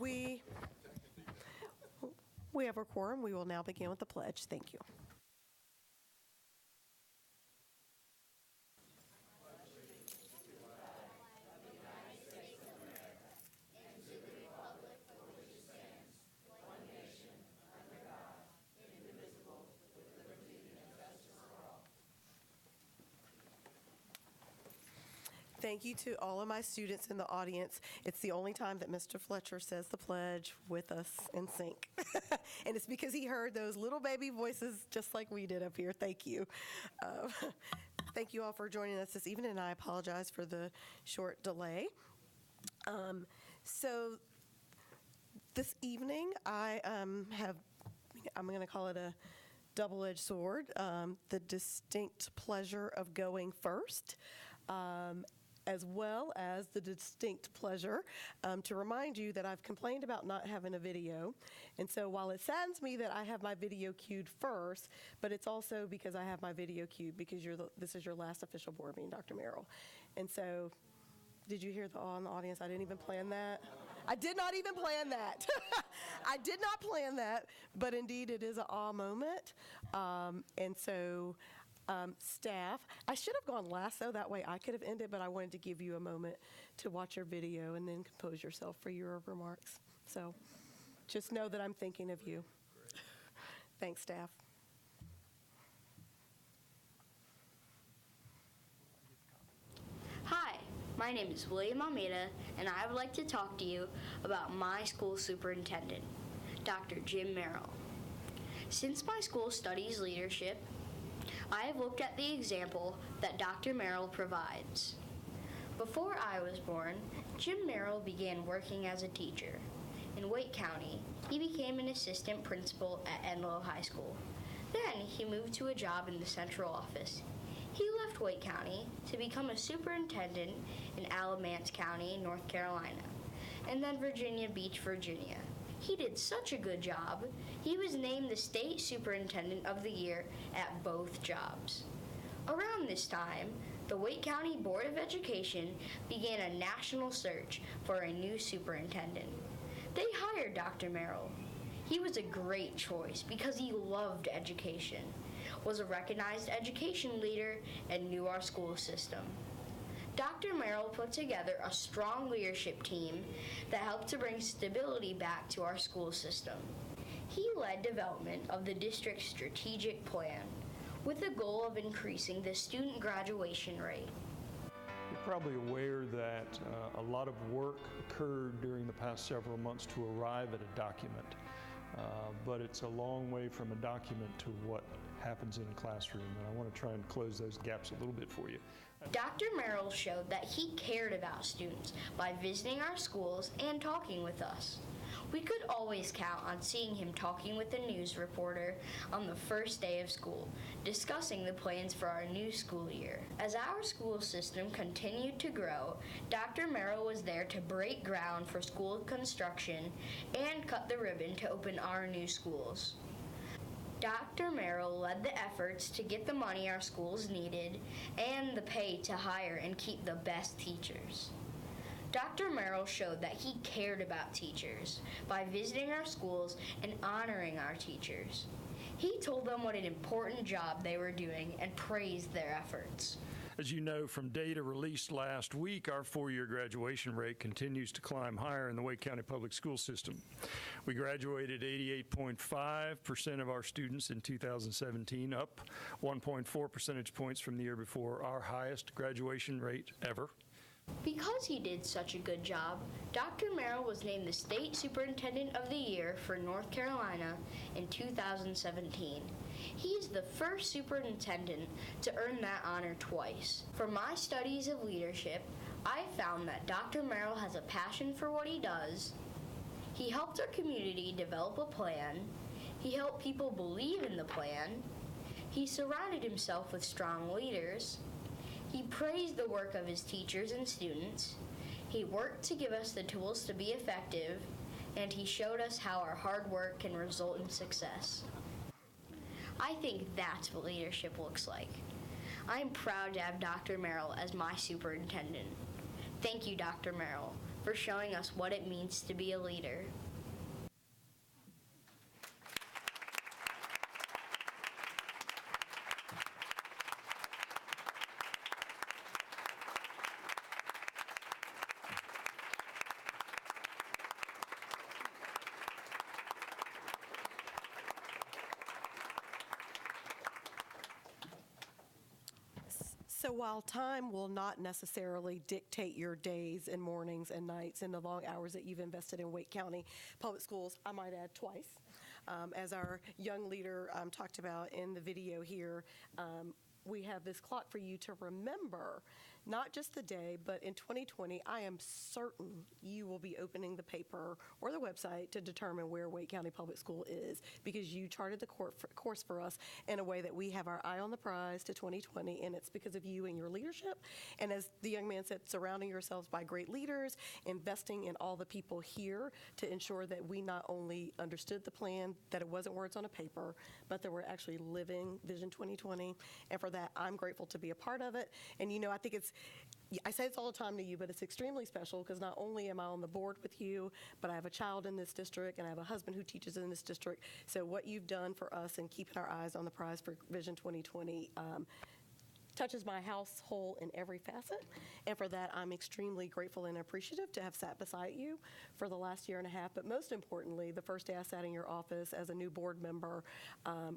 We have a quorum. We will now begin with the pledge. Thank you. Thank you to all of my students in the audience. It's the only time that Mr. Fletcher says the pledge with us in sync. And it's because he heard those little baby voices just like we did up here. Thank you. Thank you all for joining us this evening, and I apologize for the short delay. So this evening, I'm going to call it a double-edged sword, the distinct pleasure of going first, as well as the distinct pleasure to remind you that I've complained about not having a video. And so while it saddens me that I have my video queued first, but it's also because I have my video queued because this is your last official board meeting, Dr. Merrill. And so, did you hear the awe in the audience? I didn't even plan that. I did not even plan that. I did not plan that, but indeed it is an awe moment. And so, staff, I should have gone last though, that way I could have ended, but I wanted to give you a moment to watch your video and then compose yourself for your remarks. So just know that I'm thinking of you. Thanks, staff. Hi, my name is William Almeida, and I would like to talk to you about my school superintendent, Dr. Jim Merrill. Since my school studies leadership, I have looked at the example that Dr. Merrill provides. Before I was born, Jim Merrill began working as a teacher. In Wake County, he became an assistant principal at Enloe High School. Then he moved to a job in the central office. He left Wake County to become a superintendent in Alamance County, North Carolina, and then Virginia Beach, Virginia. He did such a good job, he was named the State Superintendent of the Year at both jobs. Around this time, the Wake County Board of Education began a national search for a new superintendent. They hired Dr. Merrill. He was a great choice because he loved education, was a recognized education leader, and knew our school system. Dr. Merrill put together a strong leadership team that helped to bring stability back to our school system. He led development of the district's strategic plan with the goal of increasing the student graduation rate. You're probably aware that a lot of work occurred during the past several months to arrive at a document, but it's a long way from a document to what happens in a classroom, and I want to try and close those gaps a little bit for you. Dr. Merrill showed that he cared about students by visiting our schools and talking with us. We could always count on seeing him talking with a news reporter on the first day of school, discussing the plans for our new school year. As our school system continued to grow, Dr. Merrill was there to break ground for school construction and cut the ribbon to open our new schools. Dr. Merrill led the efforts to get the money our schools needed and the pay to hire and keep the best teachers. Dr. Merrill showed that he cared about teachers by visiting our schools and honoring our teachers. He told them what an important job they were doing and praised their efforts. As you know from data released last week, our four-year graduation rate continues to climb higher in the Wake County Public School System. We graduated 88.5% of our students in 2017, up 1.4 percentage points from the year before, our highest graduation rate ever. Because he did such a good job, Dr. Merrill was named the State Superintendent of the Year for North Carolina in 2017. He is the first superintendent to earn that honor twice. For my studies of leadership, I found that Dr. Merrill has a passion for what he does. He helped our community develop a plan. He helped people believe in the plan. He surrounded himself with strong leaders. He praised the work of his teachers and students. He worked to give us the tools to be effective, and he showed us how our hard work can result in success. I think that's what leadership looks like. I am proud to have Dr. Merrill as my superintendent. Thank you, Dr. Merrill, for showing us what it means to be a leader. So while time will not necessarily dictate your days and mornings and nights and the long hours that you've invested in Wake County Public Schools, I might add twice, as our young leader talked about in the video here, we have this clock for you to remember not just the day, but in 2020, I am certain you will be opening the paper or the website to determine where Wake County Public School is, because you charted the course for us in a way that we have our eye on the prize to 2020, and it's because of you and your leadership. And as the young man said, surrounding yourselves by great leaders, investing in all the people here to ensure that we not only understood the plan, that it wasn't words on a paper, but that we're actually living Vision 2020. And for that, I'm grateful to be a part of it. And I think I say this all the time to you, but it's extremely special because not only am I on the board with you, but I have a child in this district and I have a husband who teaches in this district. So what you've done for us and keeping our eyes on the prize for Vision 2020 touches my household in every facet. And for that, I'm extremely grateful and appreciative to have sat beside you for the last year and a half. But most importantly, the first day I sat in your office as a new board member,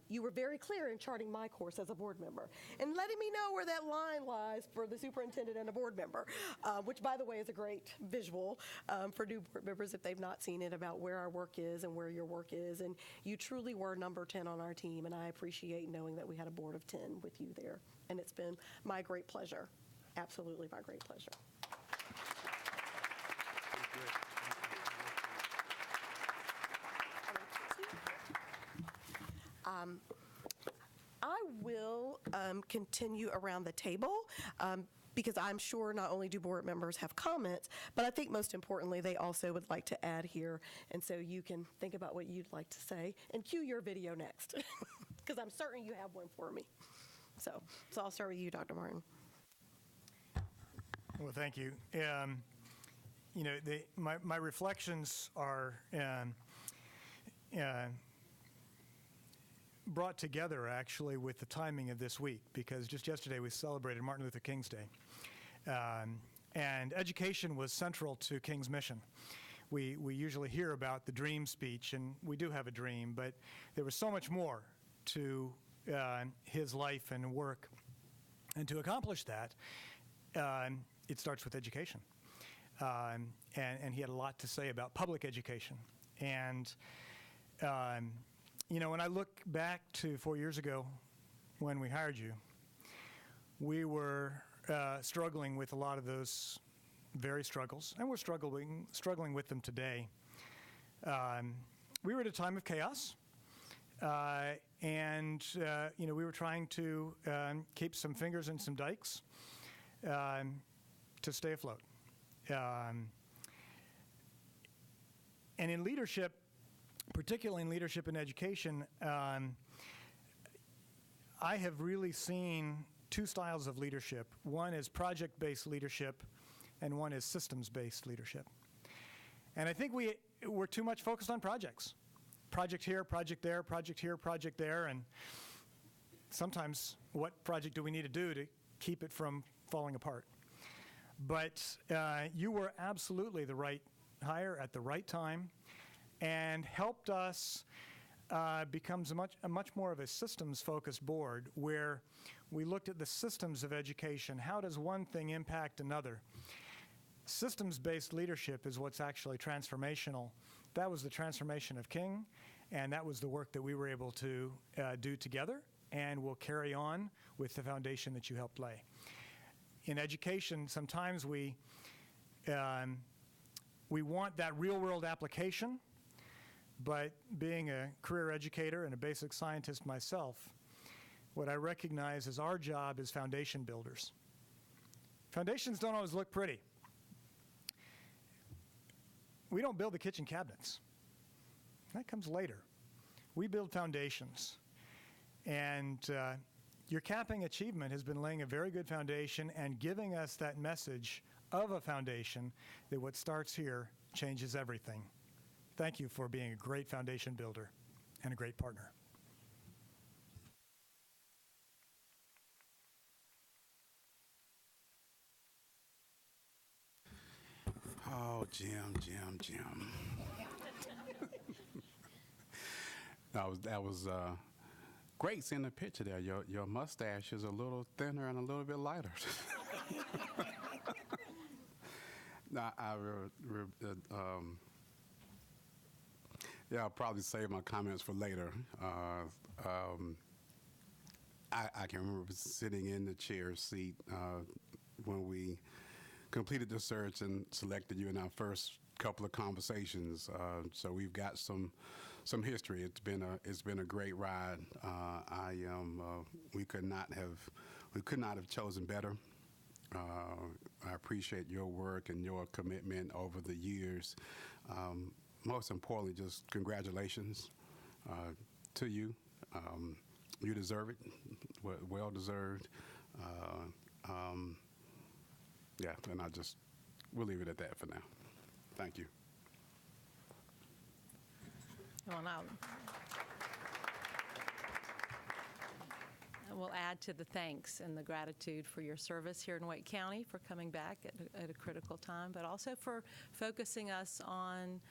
you were very clear in charting my course as a board member and letting me know where that line lies for the superintendent and a board member, which, by the way, is a great visual for new board members if they've not seen it, about where our work is and where your work is. And you truly were number 10 on our team, and I appreciate knowing that we had a board of 10 with you there. And it's been my great pleasure, absolutely my great pleasure. I will continue around the table because I'm sure not only do board members have comments, but I think most importantly, they also would like to add here. And so you can think about what you'd like to say and cue your video next, because I'm certain you have one for me. So I'll start with you, Dr. Martin. Well, thank you. My reflections are brought together actually with the timing of this week, because just yesterday we celebrated Martin Luther King's Day, and education was central to King's mission. We usually hear about the dream speech, and we do have a dream, but there was so much more to his life and work. And to accomplish that, it starts with education. And he had a lot to say about public education. And, when I look back to 4 years ago when we hired you, we were struggling with a lot of those very struggles, and we're struggling with them today. We were at a time of chaos. We were trying to keep some fingers in some dikes to stay afloat. And in leadership, particularly in leadership in education, I have really seen two styles of leadership. One is project-based leadership, and one is systems-based leadership. And I think we're too much focused on projects. Project here, project there, project here, project there, and sometimes what project do we need to do to keep it from falling apart? But you were absolutely the right hire at the right time and helped us become a much more of a systems-focused board, where we looked at the systems of education. How does one thing impact another? Systems-based leadership is what's actually transformational. That was the transformation of King, and that was the work that we were able to do together, and will carry on with the foundation that you helped lay. In education, sometimes we want that real-world application, but being a career educator and a basic scientist myself, what I recognize is our job is foundation builders. Foundations don't always look pretty. We don't build the kitchen cabinets. That comes later. We build foundations. And your capping achievement has been laying a very good foundation and giving us that message of a foundation that what starts here changes everything. Thank you for being a great foundation builder and a great partner. Oh, Jim. That was great seeing the picture there. Your mustache is a little thinner and a little bit lighter. No, I'll probably save my comments for later. I can remember sitting in the chair seat when we completed the search and selected you in our first couple of conversations. So we've got some history. It's been a great ride. We could not have chosen better. I appreciate your work and your commitment over the years. Most importantly, just congratulations to you. You deserve it. Well deserved. Yeah, and we'll leave it at that for now. Thank you. Well, now, we'll add to the thanks and the gratitude for your service here in Wake County, for coming back at a critical time, but also for focusing us on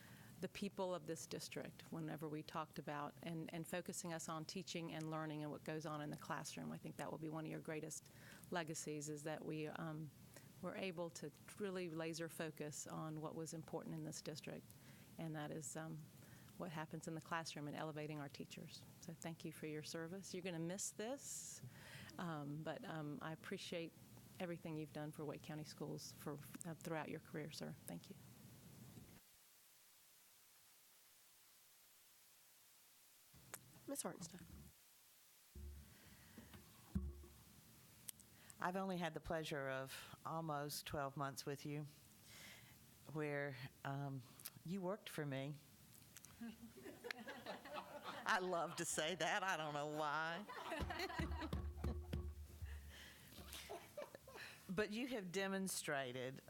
the people of this district whenever we talked about, and focusing us on teaching and learning and what goes on in the classroom. I think that will be one of your greatest legacies, is that we're able to really laser focus on what was important in this district, and that is what happens in the classroom and elevating our teachers. So thank you for your service. You're going to miss this, but I appreciate everything you've done for Wake County Schools throughout your career, sir. Thank you. Ms. Hartenstein. I've only had the pleasure of almost 12 months with you, where you worked for me. I love to say that. I don't know why. But you have demonstrated,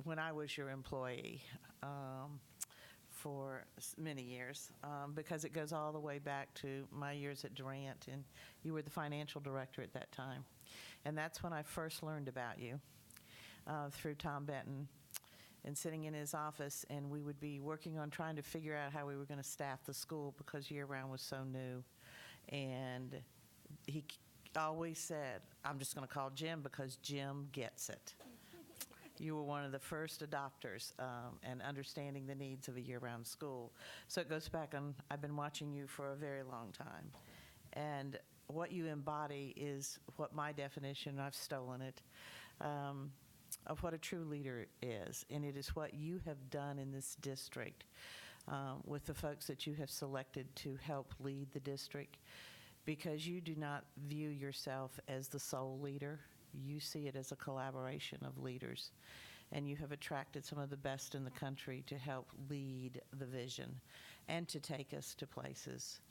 when I was your employee for many years, because it goes all the way back to my years at Durant, and you were the financial director at that time. And that's when I first learned about you, through Tom Benton, and sitting in his office, and we would be working on trying to figure out how we were going to staff the school because year-round was so new. And he always said, I'm just going to call Jim because Jim gets it. You were one of the first adopters and understanding the needs of a year-round school. So it goes back, and I've been watching you for a very long time. And what you embody is what my definition, I've stolen it, of what a true leader is. And it is what you have done in this district with the folks that you have selected to help lead the district, because you do not view yourself as the sole leader. You see it as a collaboration of leaders. And you have attracted some of the best in the country to help lead the vision and to take us to places.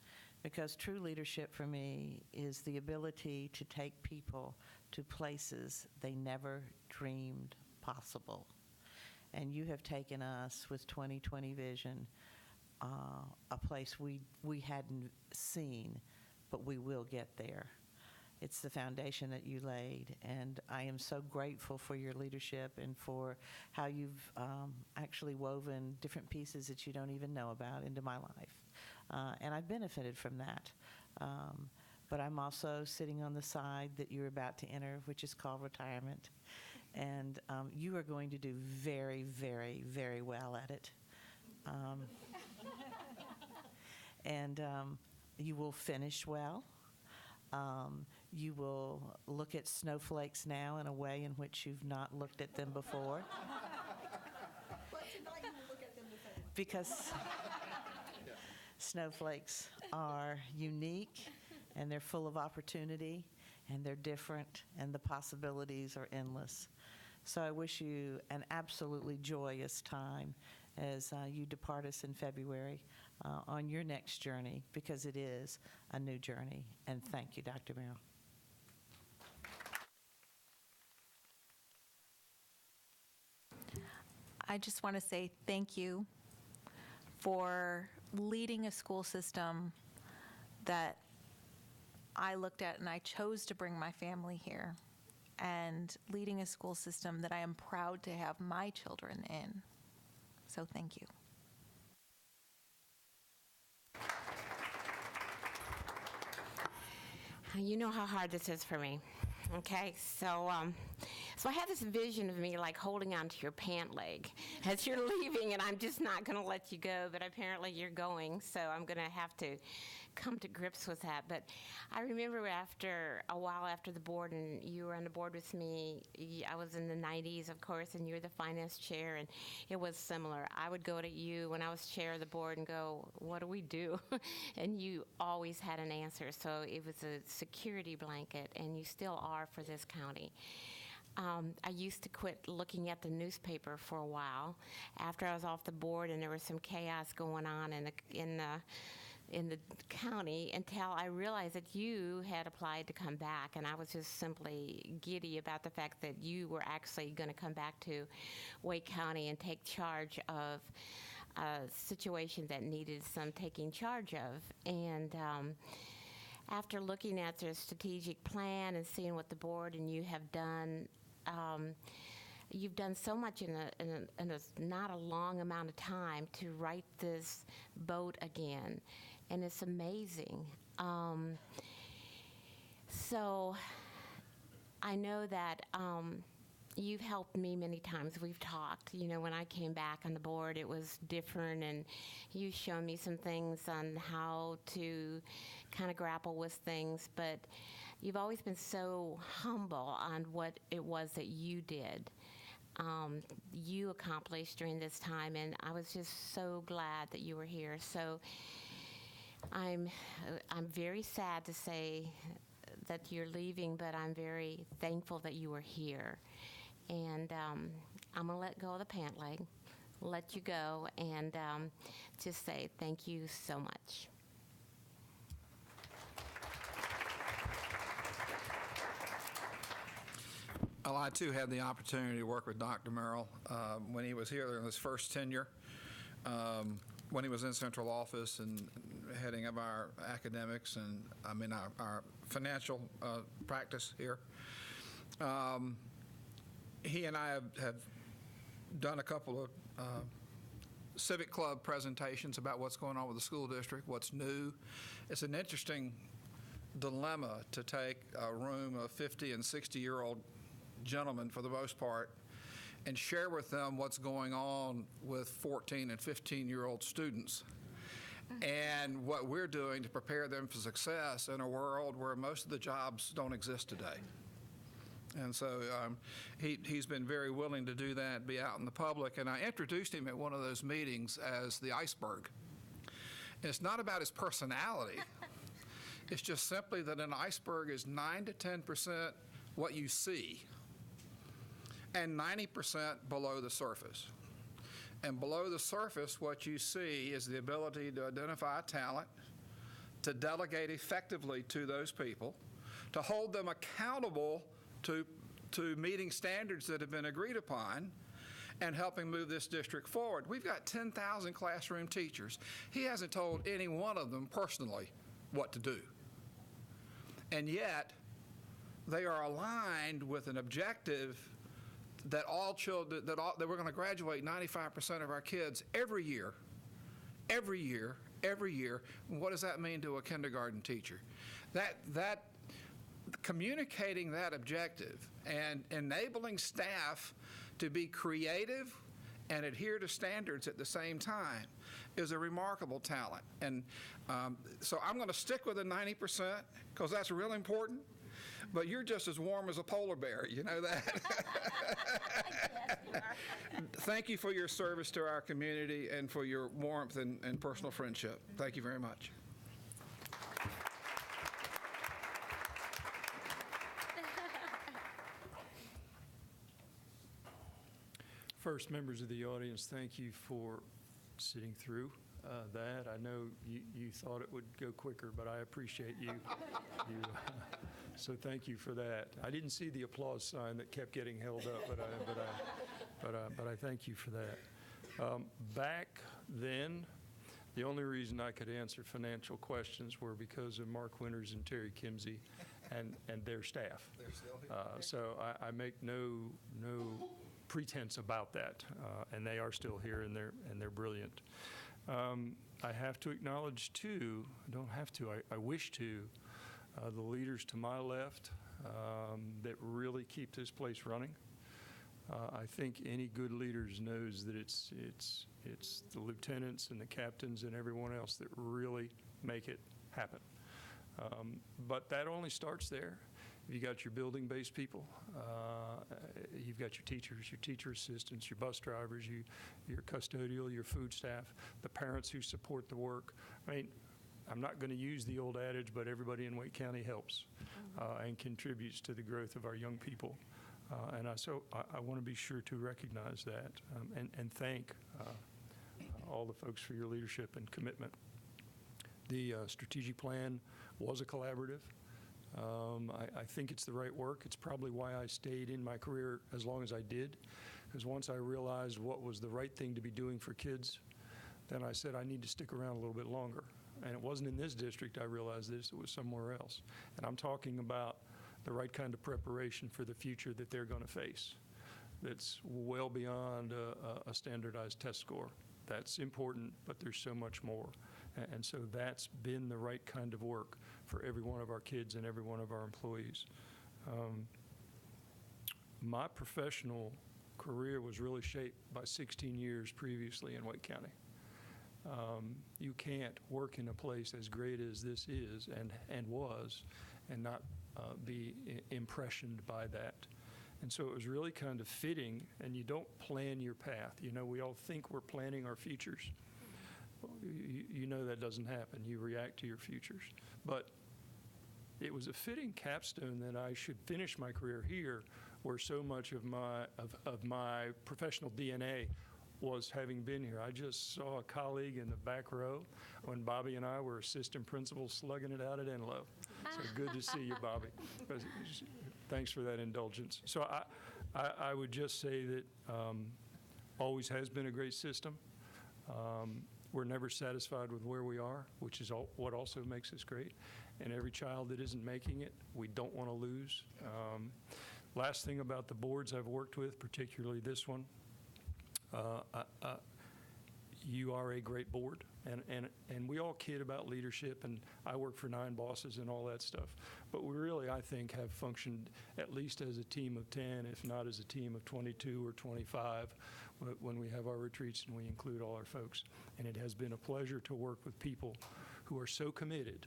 Because true leadership for me is the ability to take people to places they never dreamed possible. And you have taken us with 2020 Vision, a place we hadn't seen, but we will get there. It's the foundation that you laid, and I am so grateful for your leadership and for how you've actually woven different pieces that you don't even know about into my life. And I've benefited from that. But I'm also sitting on the side that you're about to enter, which is called retirement. And you are going to do very, very, very well at it. And you will finish well. You will look at snowflakes now in a way in which you've not looked at them before. Because snowflakes are unique, and they're full of opportunity, and they're different, and the possibilities are endless. So I wish you an absolutely joyous time as you depart us in February on your next journey, because it is a new journey. And thank you, Dr. Merrill. I just want to say thank you for leading a school system that I looked at and I chose to bring my family here, and leading a school system that I am proud to have my children in. So thank you. You know how hard this is for me. Okay, so I had this vision of me like holding onto your pant leg as you're leaving, and I'm just not going to let you go, but apparently you're going, so I'm going to have to come to grips with that. But I remember after a while after the board, and you were on the board with me, I was in the 90s, of course, and you were the finance chair, and it was similar. I would go to you when I was chair of the board and go, what do we do? And you always had an answer, so it was a security blanket, and you still are for this county. I used to quit looking at the newspaper for a while after I was off the board, and there was some chaos going on in the county until I realized that you had applied to come back, and I was just simply giddy about the fact that you were actually going to come back to Wake County and take charge of a situation that needed some taking charge of. And after looking at the strategic plan and seeing what the board and you have done, you've done so much in a not a long amount of time to right this boat again, and it's amazing. So I know that you've helped me many times. We've talked. You know, when I came back on the board, it was different, and you've shown me some things on how to kind of grapple with things, but you've always been so humble on what it was that you did. You accomplished during this time, and I was just so glad that you were here. So I'm very sad to say that you're leaving, but I'm very thankful that you were here. And I'm going to let go of the pant leg, let you go, and just say thank you so much. Well, I too had the opportunity to work with Dr. Merrill when he was here in his first tenure, when he was in central office and heading of our academics and our financial practice here. He and I have done a couple of civic club presentations about what's going on with the school district, what's new. It's an interesting dilemma to take a room of 50 and 60-year-old gentlemen, for the most part, and share with them what's going on with 14 and 15-year-old students and what we're doing to prepare them for success in a world where most of the jobs don't exist today. And so he's been very willing to do that, be out in the public. And I introduced him at one of those meetings as the iceberg. And it's not about his personality. It's just simply that an iceberg is 9 to 10% what you see and 90% below the surface. And below the surface, what you see is the ability to identify talent, to delegate effectively to those people, to hold them accountable to meeting standards that have been agreed upon, and helping move this district forward. We've got 10,000 classroom teachers. He hasn't told any one of them personally what to do. And yet, they are aligned with an objective that all children, that we're going to graduate 95% of our kids every year. What does that mean to a kindergarten teacher? That communicating that objective and enabling staff to be creative and adhere to standards at the same time is a remarkable talent. And so I'm going to stick with the 90% because that's really important. But you're just as warm as a polar bear, you know that? Thank you for your service to our community and for your warmth and personal friendship. Thank you very much. First, members of the audience, thank you for sitting through that. I know you thought it would go quicker, but I appreciate you. So thank you for that. I didn't see the applause sign that kept getting held up, but but I thank you for that. Back then, the only reason I could answer financial questions were because of Mark Winters and Terry Kimsey and their staff. So I make no pretense about that, and they are still here, and they're brilliant. I have to acknowledge, too, I don't have to, I wish to, the leaders to my left that really keep this place running. I think any good leaders knows that it's the lieutenants and the captains and everyone else that really make it happen. But that only starts there. You got your building-based people, you've got your teachers, your teacher assistants, your bus drivers, your custodial, your food staff, the parents who support the work. I mean, I'm not going to use the old adage, but everybody in Wake County helps and contributes to the growth of our young people. And I want to be sure to recognize that and thank all the folks for your leadership and commitment. The strategic plan was a collaborative. I think it's the right work. It's probably why I stayed in my career as long as I did, because once I realized what was the right thing to be doing for kids, then I said I need to stick around a little bit longer. And it wasn't in this district I realized this, it was somewhere else. And I'm talking about the right kind of preparation for the future that they're going to face that's well beyond a standardized test score. That's important, but there's so much more. And so that's been the right kind of work for every one of our kids and every one of our employees. My professional career was really shaped by 16 years previously in Wake County. You can't work in a place as great as this is and was and not be impressioned by that. And so it was really kind of fitting, and you don't plan your path. You know, we all think we're planning our futures. Well, you know that doesn't happen. You react to your futures. But it was a fitting capstone that I should finish my career here, where so much of my professional DNA was having been here. I just saw a colleague in the back row when Bobby and I were assistant principals slugging it out at Enloe. So good to see you, Bobby. Thanks for that indulgence. So I would just say that always has been a great system. We're never satisfied with where we are, which is what also makes us great. And every child that isn't making it, we don't want to lose. Last thing about the boards I've worked with, particularly this one, you are a great board, and we all kid about leadership, and I work for 9 bosses and all that stuff. But we really, I think, have functioned at least as a team of 10, if not as a team of 22 or 25 when we have our retreats and we include all our folks. And it has been a pleasure to work with people who are so committed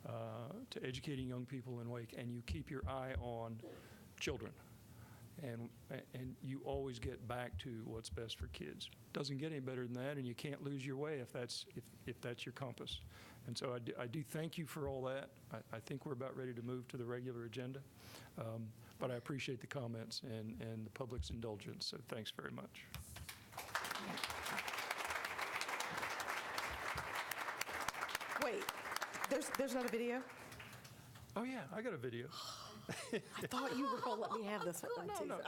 to educating young people in Wake, and you keep your eye on children. And you always get back to what's best for kids. Doesn't get any better than that, and you can't lose your way if that's your compass. And so I do thank you for all that. I think we're about ready to move to the regular agenda, but I appreciate the comments and the public's indulgence, so thanks very much. Wait, there's not a video? Oh yeah, I got a video. I thought you were going to let me have this one.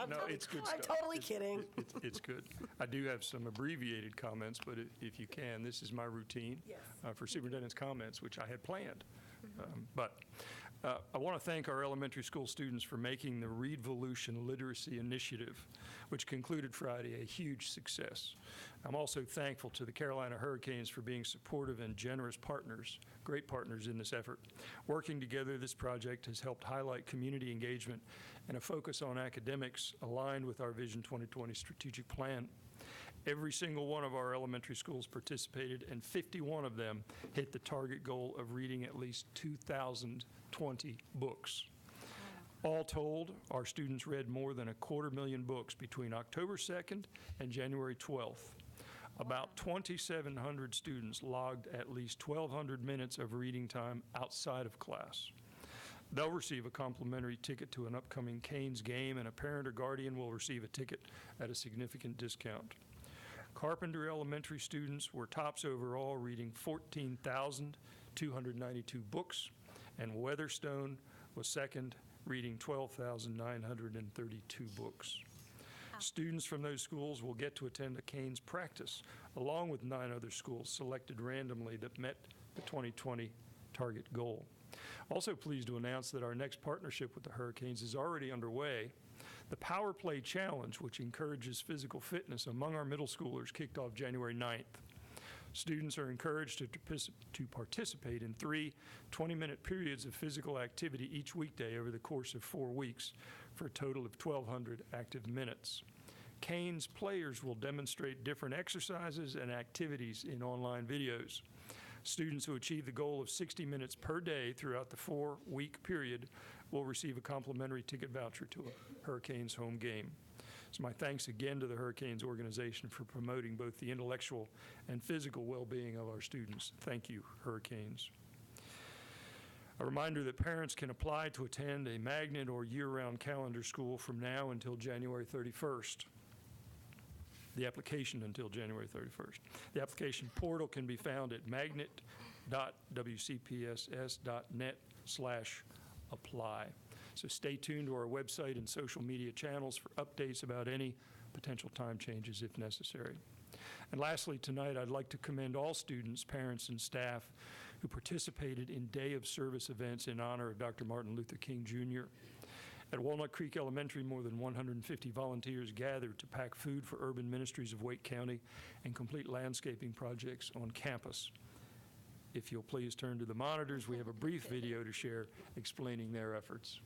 No, it's good I'm stuff. totally kidding. It's good. I do have some abbreviated comments, but if you can, this is my routine for superintendent's comments, which I had planned. But I want to thank our elementary school students for making the Readvolution Literacy Initiative, which concluded Friday, a huge success. I'm also thankful to the Carolina Hurricanes for being supportive and generous partners, great partners in this effort. Working together, this project has helped highlight community engagement and a focus on academics aligned with our Vision 2020 strategic plan. Every single one of our elementary schools participated, and 51 of them hit the target goal of reading at least 2,020 books. All told, our students read more than 250,000 books between October 2nd and January 12th. About 2,700 students logged at least 1,200 minutes of reading time outside of class. They'll receive a complimentary ticket to an upcoming Canes game, and a parent or guardian will receive a ticket at a significant discount. Carpenter Elementary students were tops overall, reading 14,292 books, and Weatherstone was second, reading 12,932 books. Students from those schools will get to attend a Canes practice, along with 9 other schools selected randomly that met the 2020 target goal. Also pleased to announce that our next partnership with the Hurricanes is already underway. The Power Play Challenge, which encourages physical fitness among our middle schoolers, kicked off January 9th. Students are encouraged to participate in 3 20-minute periods of physical activity each weekday over the course of 4 weeks for a total of 1,200 active minutes. Canes players will demonstrate different exercises and activities in online videos. Students who achieve the goal of 60 minutes per day throughout the 4-week period will receive a complimentary ticket voucher to a Hurricanes home game. So my thanks again to the Hurricanes organization for promoting both the intellectual and physical well-being of our students. Thank you, Hurricanes. A reminder that parents can apply to attend a magnet or year-round calendar school from now until January 31st. The application until January 31st. The application portal can be found at magnet.wcpss.net/apply. So stay tuned to our website and social media channels for updates about any potential time changes if necessary. And lastly, tonight I'd like to commend all students, parents, and staff who participated in Day of Service events in honor of Dr. Martin Luther King, Jr. At Walnut Creek Elementary, more than 150 volunteers gathered to pack food for Urban Ministries of Wake County and complete landscaping projects on campus. If you'll please turn to the monitors, we have a brief video to share explaining their efforts.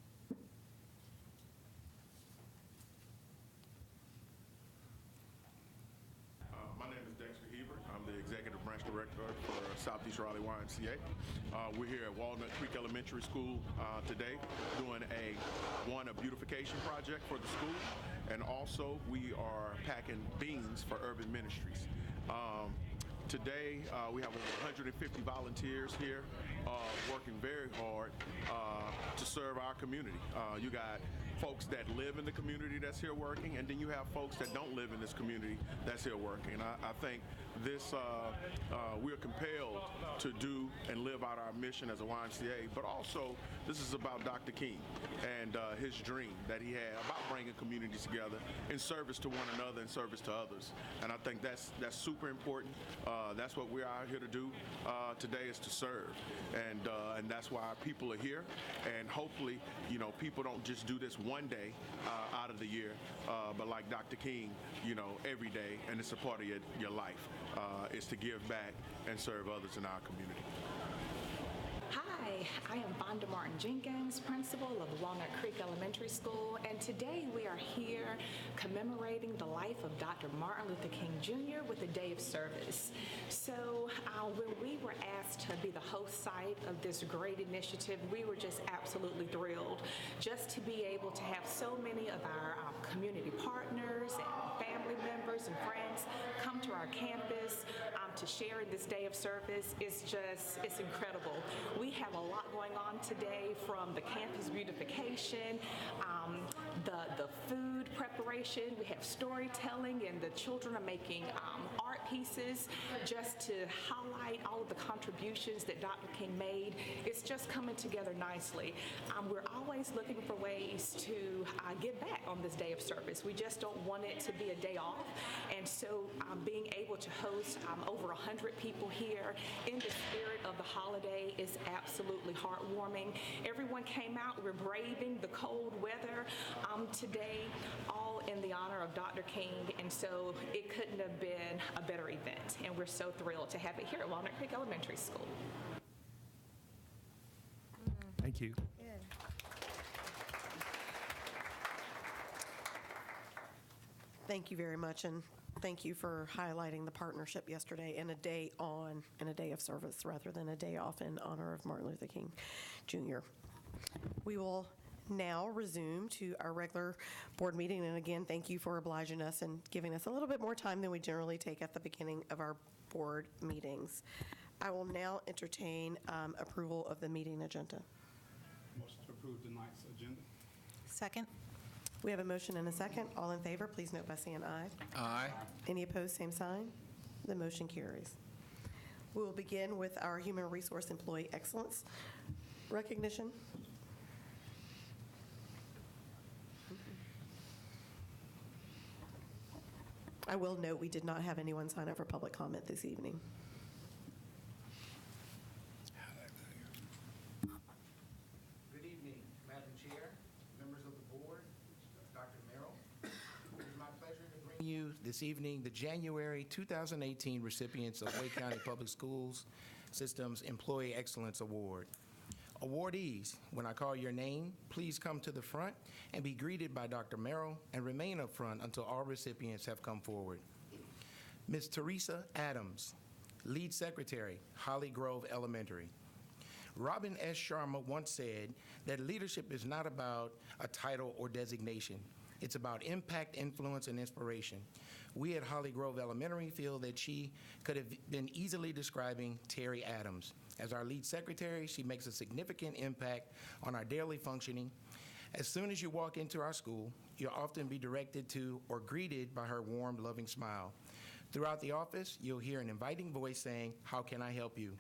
My name is Dexter Hebert. I'm the Executive Branch Director for Southeast Raleigh YMCA. We're here at Walnut Creek Elementary School today doing a beautification project for the school, and also we are packing beans for Urban Ministries. Today, we have over 150 volunteers here working very hard to serve our community. You got folks that live in the community that's here working, and then you have folks that don't live in this community that's here working. And I think this, we're compelled to do and live out our mission as a YMCA, but also this is about Dr. King and his dream that he had about bringing communities together in service to one another and service to others. And I think that's super important. That's what we're out here to do today, is to serve. And that's why our people are here. And hopefully, you know, people don't just do this one day out of the year, but like Dr. King, you know, every day, and it's a part of your life, is to give back and serve others in our community. Hi, I am Vonda Martin Jenkins, principal of Walnut Creek Elementary School, and today we are here commemorating the life of Dr. Martin Luther King Jr. with a day of service. So when we were asked to be the host site of this great initiative, we were just absolutely thrilled just to be able to have so many of our community partners and family members and friends come to our campus to share in this day of service. It's incredible. We have a lot going on today, from the campus beautification, the food preparation, we have storytelling, and the children are making art pieces just to highlight all of the contributions that Dr. King made. It's just coming together nicely. We're always looking for ways to give back on this day of service. We just don't want it to be a day off, and so being able to host over 100 people here in the spirit of the holiday is absolutely heartwarming. Everyone came out. We're braving the cold weather today, all in the honor of Dr. King, and so it couldn't have been a better event, and we're so thrilled to have it here at Walnut Creek Elementary School. Thank you. Thank you very much, and thank you for highlighting the partnership yesterday, and a day on and a day of service rather than a day off in honor of Martin Luther King Jr. We will now resume to our regular board meeting, and again, thank you for obliging us and giving us a little bit more time than we generally take at the beginning of our board meetings. I will now entertain approval of the meeting agenda. Motion to approve tonight's agenda. Second. We have a motion and a second. All in favor, please note by saying aye. Aye. Any opposed, same sign. The motion carries. We will begin with our Human Resource Employee Excellence recognition. I will note we did not have anyone sign up for public comment this evening. Good evening, Madam Chair, members of the board, Dr. Merrill. It is my pleasure to bring you this evening the January 2018 recipients of Wake County Public Schools System's Employee Excellence Award. Awardees, when I call your name, please come to the front and be greeted by Dr. Merrill and remain up front until all recipients have come forward. Ms. Teresa Adams, Lead Secretary, Holly Grove Elementary. Robin S. Sharma once said that leadership is not about a title or designation. It's about impact, influence, and inspiration. We at Holly Grove Elementary feel that she could have been easily describing Terry Adams. As our lead secretary, she makes a significant impact on our daily functioning. As soon as you walk into our school, you'll often be directed to or greeted by her warm, loving smile. Throughout the office, you'll hear an inviting voice saying, "How can I help you?"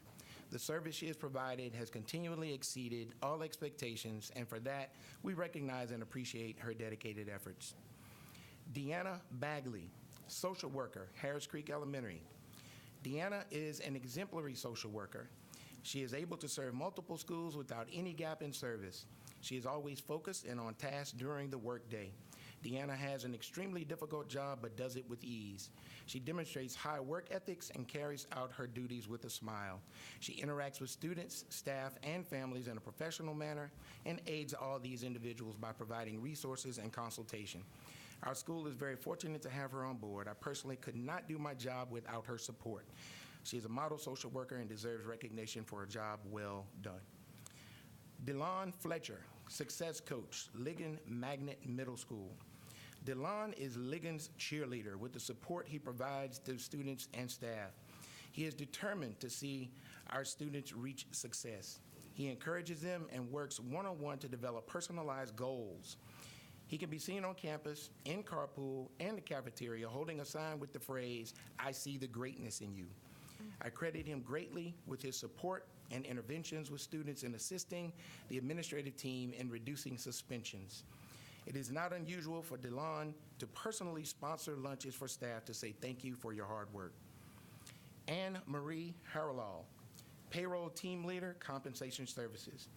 The service she has provided has continually exceeded all expectations, and for that, we recognize and appreciate her dedicated efforts. Deanna Bagley, social worker, Harris Creek Elementary. Deanna is an exemplary social worker. She is able to serve multiple schools without any gap in service. She is always focused and on task during the workday. Deanna has an extremely difficult job but does it with ease. She demonstrates high work ethics and carries out her duties with a smile. She interacts with students, staff, and families in a professional manner and aids all these individuals by providing resources and consultation. Our school is very fortunate to have her on board. I personally could not do my job without her support. She is a model social worker and deserves recognition for a job well done. DeLon Fletcher, success coach, Ligon Magnet Middle School. DeLon is Ligon's cheerleader with the support he provides to students and staff. He is determined to see our students reach success. He encourages them and works one-on-one to develop personalized goals. He can be seen on campus, in carpool, and the cafeteria holding a sign with the phrase, "I see the greatness in you." I credit him greatly with his support and interventions with students in assisting the administrative team in reducing suspensions. It is not unusual for DeLon to personally sponsor lunches for staff to say thank you for your hard work. Anne Marie Harrelal, payroll team leader, compensation services.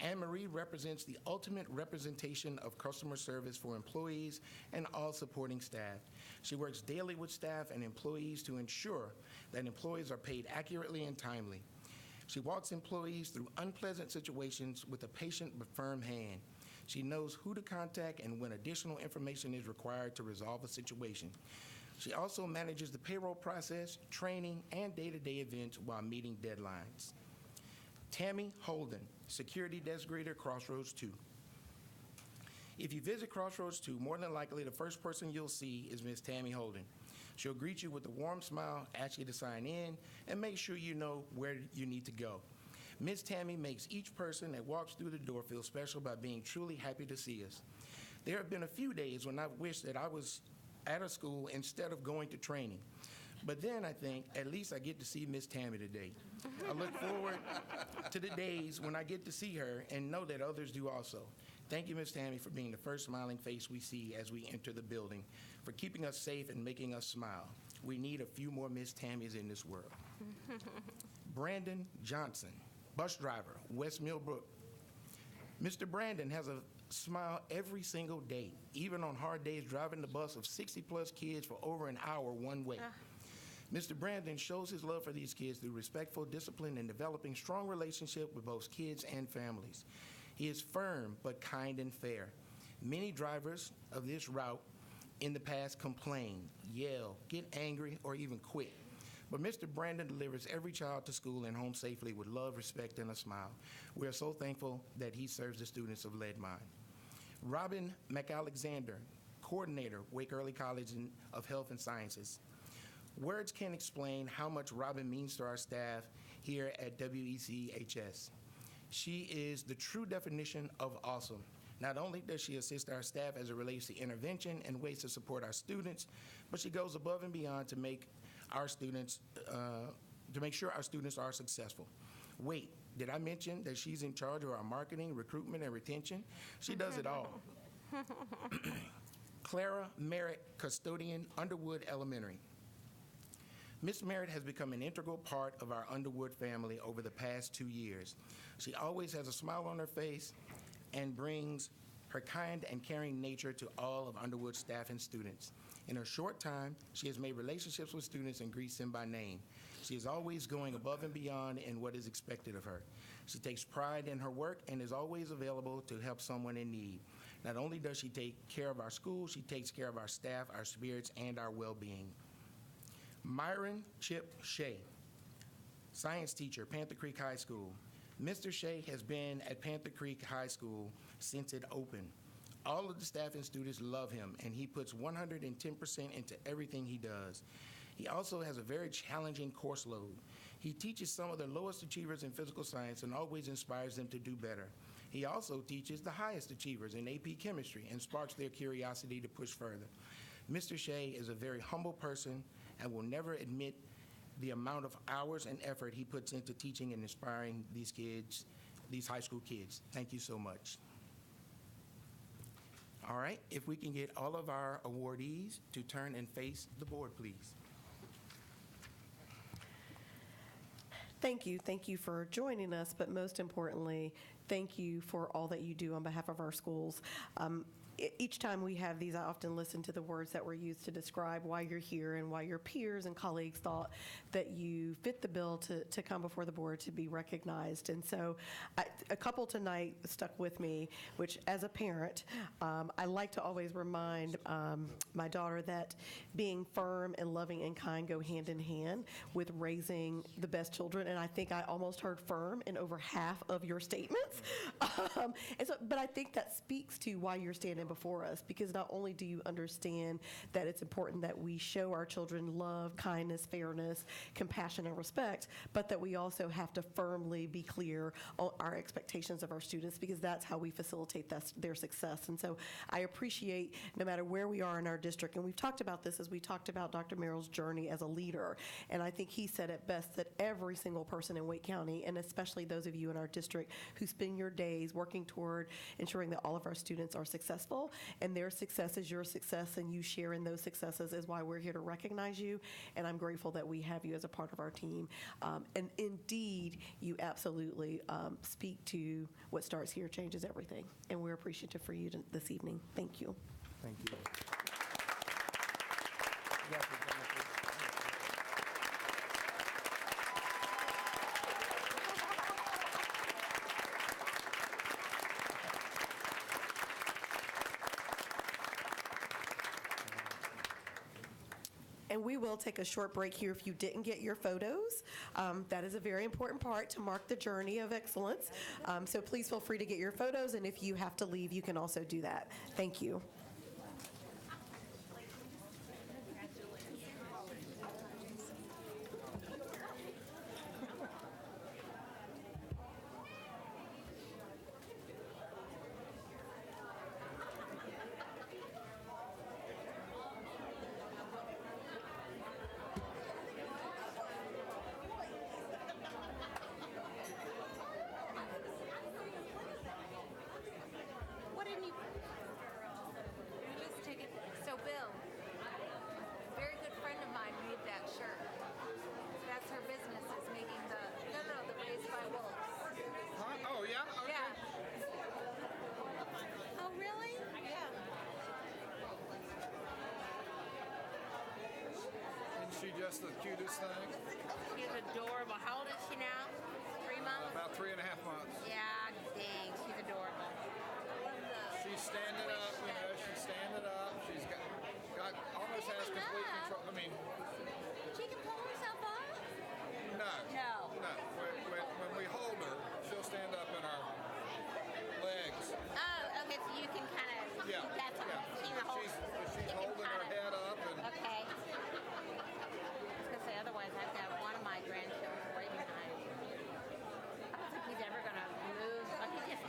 Anne Marie represents the ultimate representation of customer service for employees and all supporting staff. She works daily with staff and employees to ensure that employees are paid accurately and timely. She walks employees through unpleasant situations with a patient but firm hand. She knows who to contact and when additional information is required to resolve a situation. She also manages the payroll process, training, and day-to-day events while meeting deadlines. Tammy Holden, security desk greeter, Crossroads 2. If you visit Crossroads 2, more than likely the first person you'll see is Miss Tammy Holden. She'll greet you with a warm smile, ask you to sign in, and make sure you know where you need to go. Ms. Tammy makes each person that walks through the door feel special by being truly happy to see us. There have been a few days when I've wished that I was at a school instead of going to training. But then I think, at least I get to see Miss Tammy today. I look forward to the days when I get to see her and know that others do also. Thank you, Miss Tammy, for being the first smiling face we see as we enter the building, for keeping us safe and making us smile. We need a few more Miss Tammys in this world. Brandon Johnson, bus driver, West Millbrook. Mr. Brandon has a smile every single day, even on hard days driving the bus of 60-plus kids for over an hour one way. Mr. Brandon shows his love for these kids through respectful discipline and developing strong relationship with both kids and families. He is firm but kind and fair. Many drivers of this route in the past complain, yell, get angry, or even quit. But Mr. Brandon delivers every child to school and home safely with love, respect, and a smile. We are so thankful that he serves the students of Leadmine. Robin McAlexander, coordinator, Wake Early College of Health and Sciences. Words can't explain how much Robin means to our staff here at WECHS. She is the true definition of awesome. Not only does she assist our staff as it relates to intervention and ways to support our students, but she goes above and beyond to make our students, to make sure our students are successful. Wait, did I mention that she's in charge of our marketing, recruitment, and retention? She does it all. Clara Merritt, custodian, Underwood Elementary. Miss Merritt has become an integral part of our Underwood family over the past 2 years. She always has a smile on her face and brings her kind and caring nature to all of Underwood's staff and students. In her short time, she has made relationships with students and greets them by name. She is always going above and beyond in what is expected of her. She takes pride in her work and is always available to help someone in need. Not only does she take care of our school, she takes care of our staff, our spirits, and our well-being. Myron Chip Shea, science teacher, Panther Creek High School. Mr. Shea has been at Panther Creek High School since it opened. All of the staff and students love him, and he puts 110% into everything he does. He also has a very challenging course load. He teaches some of the lowest achievers in physical science and always inspires them to do better. He also teaches the highest achievers in AP chemistry and sparks their curiosity to push further. Mr. Shea is a very humble person and will never admit the amount of hours and effort he puts into teaching and inspiring these kids, these high school kids. Thank you so much. All right, if we can get all of our awardees to turn and face the board, please. Thank you. Thank you for joining us, but most importantly, thank you for all that you do on behalf of our schools. Each time we have these, I often listen to the words that were used to describe why you're here and why your peers and colleagues thought that you fit the bill to come before the board to be recognized. And so a couple tonight stuck with me, which as a parent, I like to always remind my daughter that being firm and loving and kind go hand in hand with raising the best children. And I think I almost heard firm in over half of your statements. But I think that speaks to why you're standing before us, because not only do you understand that it's important that we show our children love, kindness, fairness, compassion, and respect, but that we also have to firmly be clear on our expectations of our students, because that's how we facilitate their success. And so I appreciate, no matter where we are in our district, and we've talked about this as we talked about Dr. Merrill's journey as a leader, and I think he said it best that every single person in Wake County, and especially those of you in our district who spend your days working toward ensuring that all of our students are successful, and their success is your success, and you share in those successes, is why we're here to recognize you. And I'm grateful that we have you as a part of our team. And indeed, you absolutely speak to what starts here changes everything. And we're appreciative for you this evening. Thank you. Thank you. And we will take a short break here if you didn't get your photos. That is a very important part to mark the journey of excellence. So please feel free to get your photos, and if you have to leave, you can also do that. Thank you. What didn't you? Just take it. So Bill, a very good friend of mine made that shirt. That's her business, is making the Raised by Wolves. Huh? Oh, yeah? Okay. Yeah. Oh, really? Yeah. Isn't she just the cutest thing? She's adorable. How old is she now? 3 months? About 3.5 months. Yeah, dang, she's adorable. She's standing up, she's standing up. She's got almost has complete control. I mean, She can pull herself up? no. No. No. When we hold her, she'll stand up in our legs. Oh, okay, so you can kind of, Yeah. that's all. Yeah. She's a whole, She's holding her head up and okay. I was going to say, otherwise, I've got one of my grandchildren waiting behind. I don't think he's ever going to move. Oh, he just.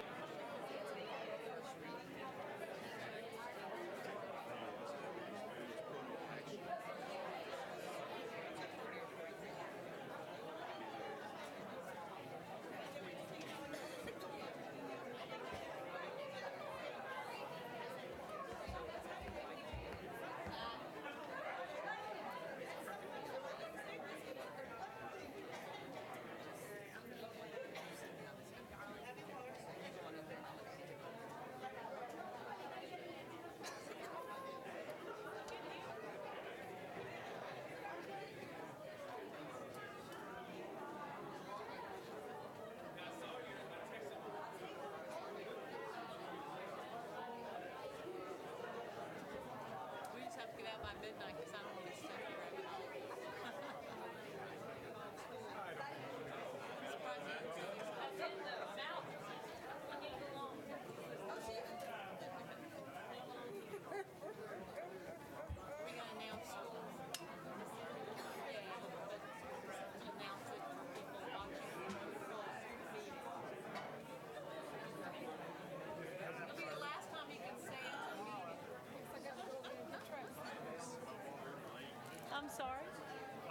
sorry?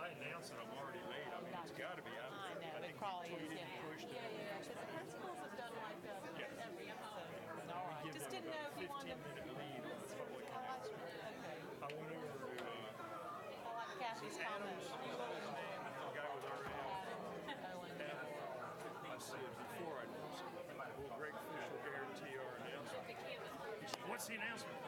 I announced that I'm already late. I mean, it's got to be. I know, it probably is, yeah. Yeah, because the principals have done like every episode. All right. Just didn't know if you wanted to. 15-minute lead on the public announcement. Okay. I went over to I like Kathy's comment. the guy with our Owen. I said before I announced it, will Greg Fish guarantee our announcement? He said, what's the announcement?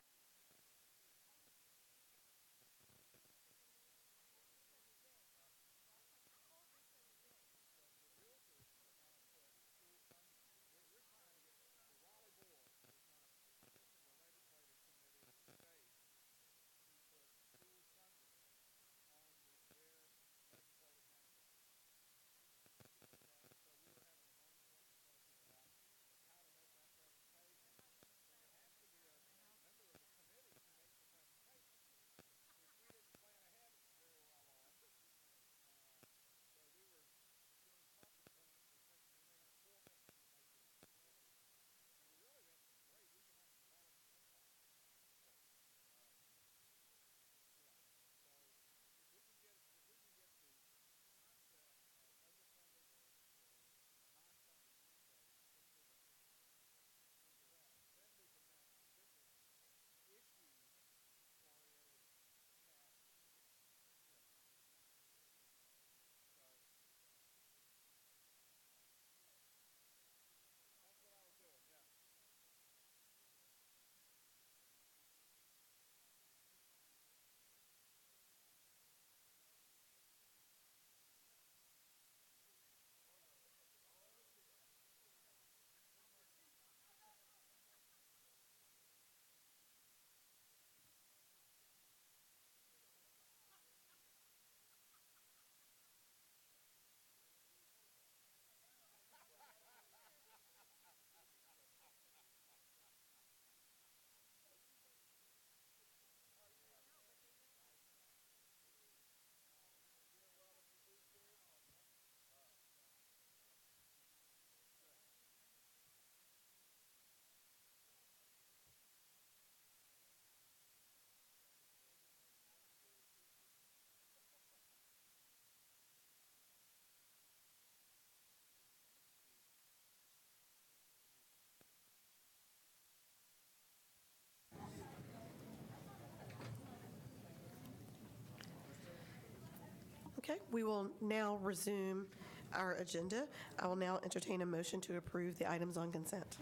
Okay, we will now resume our agenda. I will now entertain a motion to approve the items on consent.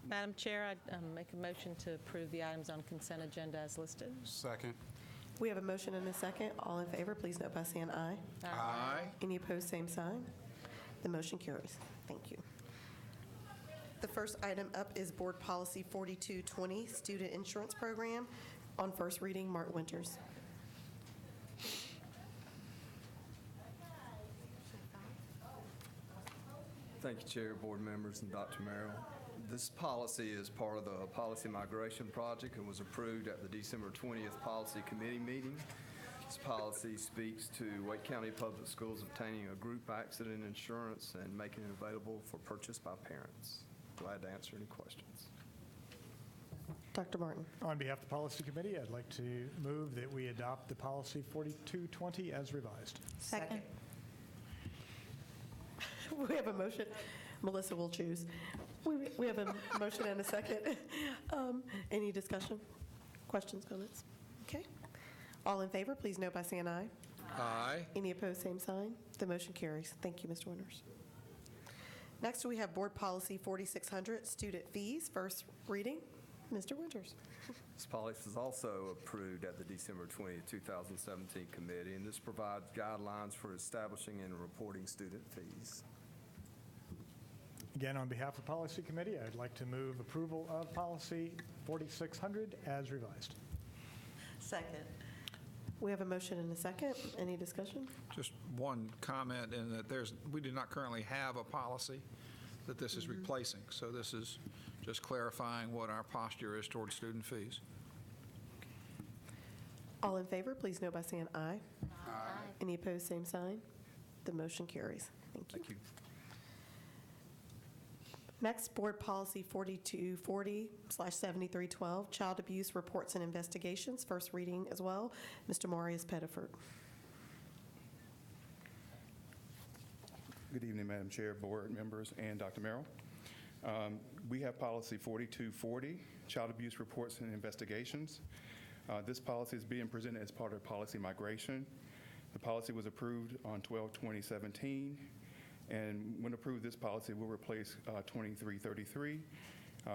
Madam Chair, I'd make a motion to approve the items on consent agenda as listed. Second. We have a motion and a second. All in favor, please note by saying aye. Aye. Any opposed, same sign. The motion carries. Thank you. The first item up is Board Policy 4220, Student Insurance Program. On first reading, Mark Winters. Thank you, Chair, board members, and Dr. Merrill. This policy is part of the Policy Migration Project and was approved at the December 20th Policy Committee meeting. This policy speaks to Wake County Public Schools obtaining a group accident insurance and making it available for purchase by parents. Glad to answer any questions. Dr. Martin. On behalf of the Policy Committee, I'd like to move that we adopt the Policy 4220 as revised. Second. We have a motion. Melissa will choose. We have a motion and a second. Any discussion? Questions, comments? Okay. All in favor, please note by saying aye. Aye. Any opposed, same sign. The motion carries. Thank you, Mr. Winters. Next, we have Board Policy 4600, Student Fees, first reading. Mr. Winters. This policy is also approved at the December 20th, 2017 committee, and this provides guidelines for establishing and reporting student fees. Again, on behalf of the Policy Committee, I'd like to move approval of Policy 4600 as revised. Second. We have a motion and a second. Any discussion? Just one comment in that we do not currently have a policy that this is replacing. So this is just clarifying what our posture is towards student fees. All in favor, please note by saying aye. Aye. Any opposed, same sign. The motion carries. Thank you. Thank you. Next, Board Policy 4240/7312, Child Abuse Reports and Investigations, first reading as well. Mr. Marius Pettiford. Good evening, Madam Chair, board members, and Dr. Merrill. We have policy 4240, child abuse reports and investigations. This policy is being presented as part of policy migration. The policy was approved on 12/2017, and when approved, this policy will replace 2333,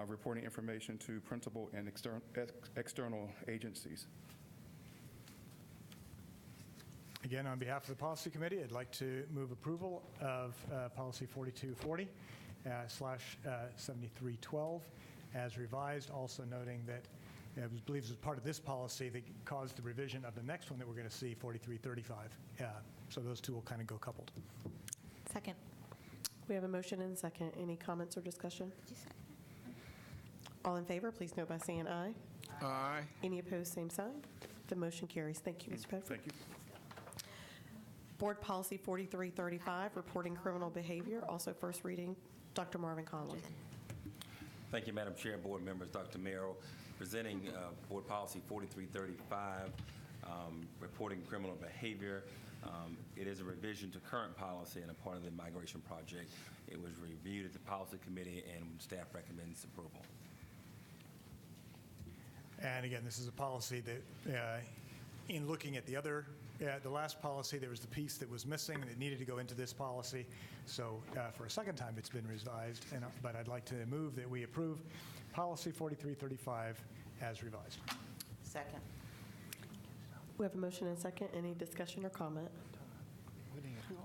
reporting information to principal and external agencies. Again, on behalf of the Policy Committee, I'd like to move approval of Policy 4240 /7312 as revised, also noting that I believe it was part of this policy that caused the revision of the next one that we're going to see, 4335. So those two will kind of go coupled. Second. We have a motion and a second. Any comments or discussion? All in favor, please note by saying aye. Aye. Any opposed, same sign. The motion carries. Thank you, Mr. Bedford. Thank you. Board Policy 4335, reporting criminal behavior, also first reading. Dr. Marvin Conlon. Thank you, Madam Chair, board members, Dr. Merrill. Presenting Board Policy 4335, reporting criminal behavior. It is a revision to current policy and a part of the migration project. It was reviewed at the Policy Committee, and staff recommends approval. And again, this is a policy that, in looking at the last policy, there was the piece that was missing that needed to go into this policy. So for a second time, it's been revised. But I'd like to move that we approve Policy 4335 as revised. Second. We have a motion and a second. Any discussion or comment?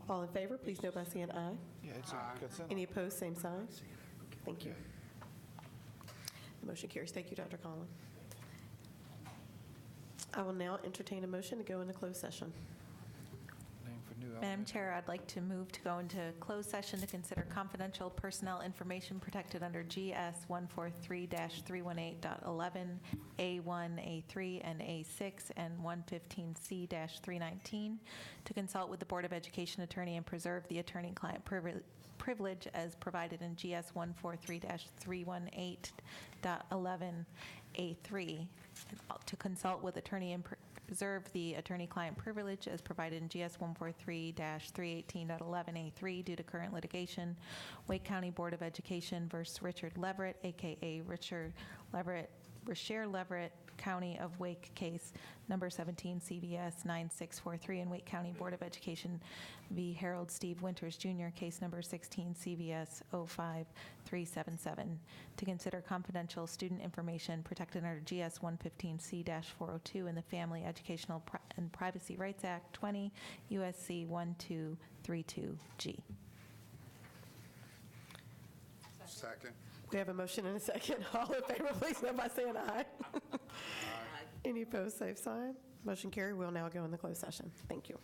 All in favor, please note by saying aye. Yeah, it's a consent. Any opposed, same sign. Thank you. The motion carries. Thank you, Dr. Conlon. I will now entertain a motion to go into closed session. Madam Chair, I'd like to move to go into closed session to consider confidential personnel information protected under GS 143-318.11, A1, A3, and A6, and 115C-319, to consult with the Board of Education attorney and preserve the attorney-client privilege as provided in GS 143-318.11, A3, to consult with attorney and preserve the attorney-client privilege as provided in GS 143-318.11A3 due to current litigation, Wake County Board of Education versus Richard Leverett, a.k.a. Richard Leverett, County of Wake case number 17 CVS 9643, and Wake County Board of Education v. Harold Steve Winters Jr., case number 16 CVS 05377, to consider confidential student information protected under GS 115C-402 in the Family Educational and Privacy Rights Act 20 USC 1232G. Second. We have a motion and a second. All in favor, please note by saying aye. Any opposed, same sign. Motion carried. We'll now go in the closed session. Thank you.